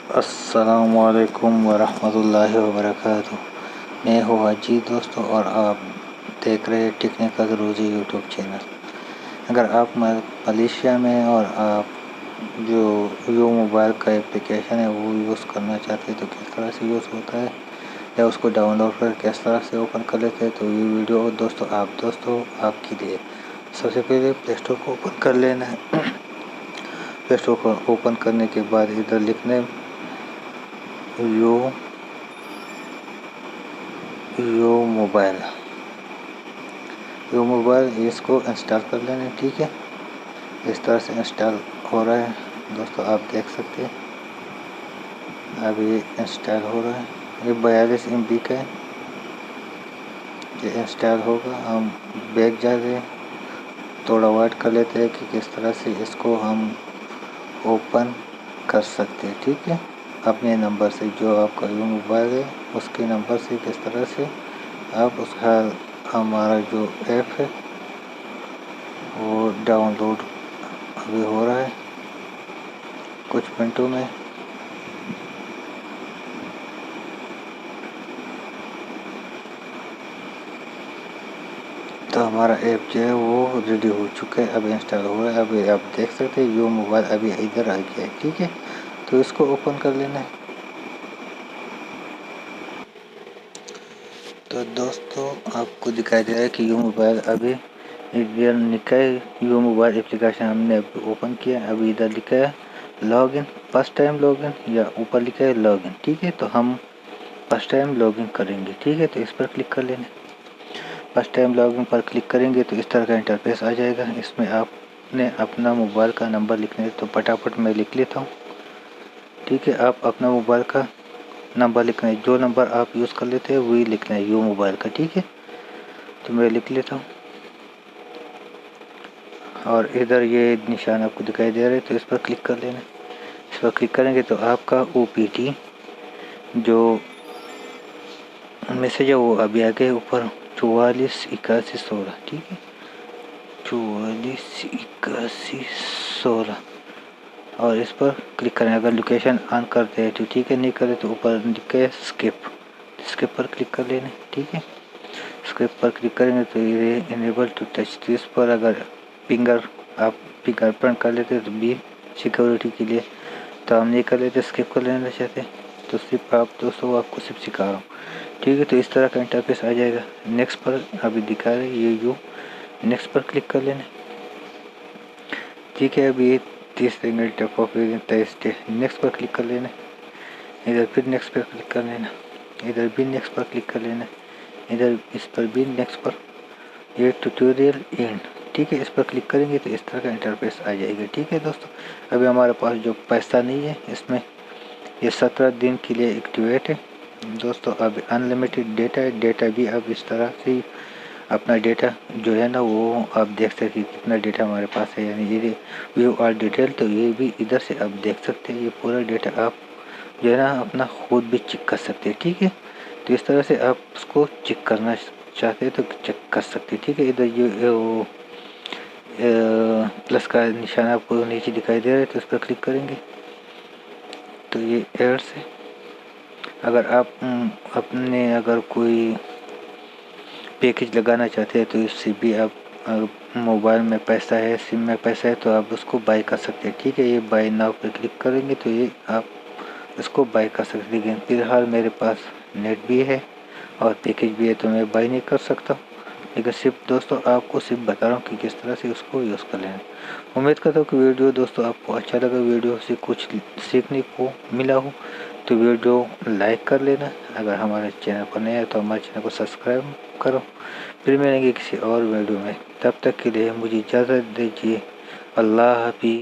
السلام علیکم ورحمۃ اللہ وبرکاتہ۔ میں ہوں حاجی دوستو اور آپ دیکھ رہے ٹیکنیکل روزی یوٹیوب چینل۔ اگر آپ ملیشیا میں اور آپ جو یو موبائل کا اپلیکیشن ہے وہ یوز کرنا چاہتے ہیں تو کس طرح سے یوز ہوتا ہے یا اس کو ڈاؤن لوڈ کر کس طرح سے اوپن کر لیتے ہیں، تو یہ ویڈیو دوستو آپ کے لیے۔ سب سے پہلے پلے اسٹور کو اوپن کر لینا ہے۔ پلے اسٹور کو اوپن کرنے کے بعد ادھر لکھنا ہے یو موبائل اس کو انسٹال کر لینا ہے، ٹھیک ہے۔ اس طرح سے انسٹال ہو رہا ہے دوستو، آپ دیکھ سکتے ہیں اب یہ انسٹال ہو رہا ہے۔ یہ 42 MB کا ہے، یہ انسٹال ہوگا۔ ہم بیک جاتے ہیں، تھوڑا وائٹ کر لیتے ہیں کہ کس طرح سے اس کو ہم اوپن کر سکتے ہیں، ٹھیک ہے۔ اپنے نمبر سے، جو آپ کا یو موبائل ہے اس کے نمبر سے کس طرح سے آپ اس کا ہمارا جو ایپ ہے وہ ڈاؤن لوڈ ابھی ہو رہا ہے کچھ منٹوں میں۔ تو ہمارا ایپ جو ہے وہ ریڈی ہو چکا ہے، ابھی انسٹال ہو رہا ہے۔ ابھی آپ دیکھ سکتے ہیں یو موبائل ابھی ادھر آ گیا ہے، ٹھیک ہے۔ تو اس کو اوپن کر لینا ہے۔ تو دوستو آپ کو دکھائی دے رہا ہے کہ یو موبائل ابھی لکھا ہے یو موبائل اپلیکیشن ہم نے اوپن کیا۔ ابھی ادھر لکھا ہے log in, first time log in, یا اوپر لکھا ہے لاگ ان، ٹھیک ہے۔ تو ہم فرسٹ ٹائم لاگ ان کریں گے، ٹھیک ہے۔ تو اس پر کلک کر لینا۔ First time log in per click کریں گے تو اس طرح کا انٹرفیس آ جائے گا۔ اس میں آپ نے اپنا موبائل کا نمبر لکھنا ہے، تو پٹافٹ میں لکھ لیتا ہوں، ٹھیک ہے۔ آپ اپنا موبائل کا نمبر لکھنا ہے، جو نمبر آپ یوز کر لیتے ہیں وہی لکھنا ہے یو موبائل کا، ٹھیک ہے۔ تو میں لکھ لیتا ہوں، اور ادھر یہ نشان آپ کو دکھائی دے رہا ہے تو اس پر کلک کر لینا۔ اس پر کلک کریں گے تو آپ کا OPT جو میسیج ہے وہ ابھی آگے اوپر 448116، ٹھیک ہے، 448116، اور اس پر کلک کریں۔ اگر لوکیشن آن کرتے ہیں تو ٹھیک ہے، نہیں کرے تو اوپر لکھا ہے اسکپ پر کلک کر لینا، ٹھیک ہے۔ اسکپ پر کلک کریں گے تو یہ انیبل ٹو ٹچ، تو اس پر اگر آپ فنگر پرنٹ کر لیتے تو بھی سیکورٹی کے لیے، تو ہم نہیں کر لیتے، اسکپ کر لینا چاہتے تو صرف آپ کو صرف سکھا رہا ہوں، ٹھیک ہے۔ تو اس طرح کا انٹرفیس آ جائے گا۔ نیکسٹ پر ابھی دکھا رہے یہ نیکسٹ پر کلک کر لینا، ٹھیک ہے۔ ابھی 30 سیکنڈ نیکسٹ پر کلک کر لینا۔ ادھر پھر نیکسٹ پر کلک کر لینا، ادھر بھی نیکسٹ پر کلک کر لینا، ادھر اس پر بھی نیکسٹ پر۔ یہ ٹیوٹوریل اینڈ، ٹھیک ہے۔ اس پر کلک کریں گے تو اس طرح کا انٹرفیس آ جائے گا، ٹھیک ہے دوستو۔ ابھی ہمارے پاس جو پیسہ نہیں ہے اس میں، یہ 17 دن کے لیے ایکٹیویٹ ہے دوستو۔ اب انلمیٹڈ ڈیٹا ہے، ڈیٹا بھی اب اس طرح سے اپنا ڈیٹا جو ہے نا وہ آپ دیکھ سکتے ہیں کتنا ڈیٹا ہمارے پاس ہے، یعنی یہ ویو آل ڈیٹیل، تو یہ بھی ادھر سے آپ دیکھ سکتے ہیں۔ یہ پورا ڈیٹا آپ جو ہے نا اپنا خود بھی چیک کر سکتے ہیں، ٹھیک ہے۔ تو اس طرح سے آپ اس کو چیک کرنا چاہتے ہیں تو چیک کر سکتے ہیں، ٹھیک ہے۔ ادھر یہ پلس کا نشان آپ کو نیچے دکھائی دے رہا ہے تو اس پر کلک کریں گے تو یہ ایڈس ہے۔ اگر آپ اگر کوئی پیکج لگانا چاہتے ہیں تو اس سے بھی آپ موبائل میں پیسہ ہے، سم میں پیسہ ہے تو آپ اس کو بائی کر سکتے ہیں، ٹھیک ہے۔ یہ بائی ناؤ پہ کلک کریں گے تو یہ آپ اس کو بائی کر سکتے ہیں، لیکن فی الحال میرے پاس نیٹ بھی ہے اور پیکج بھی ہے تو میں بائی نہیں کر سکتا، لیکن صرف دوستو آپ کو صرف بتا رہا ہوں کہ کس طرح سے اس کو یوز کر لینا۔ امید کرتا ہوں کہ ویڈیو دوستو آپ کو اچھا لگا، ویڈیو سے کچھ سیکھنے کو ملا ہو تو ویڈیو لائک کر لینا۔ اگر ہمارے چینل پر نیا ہے تو ہمارے چینل کو سبسکرائب کرو۔ پھر ملیں گے کسی اور ویڈیو میں، تب تک کے لیے مجھے اجازت دیجیے، اللہ حافظ۔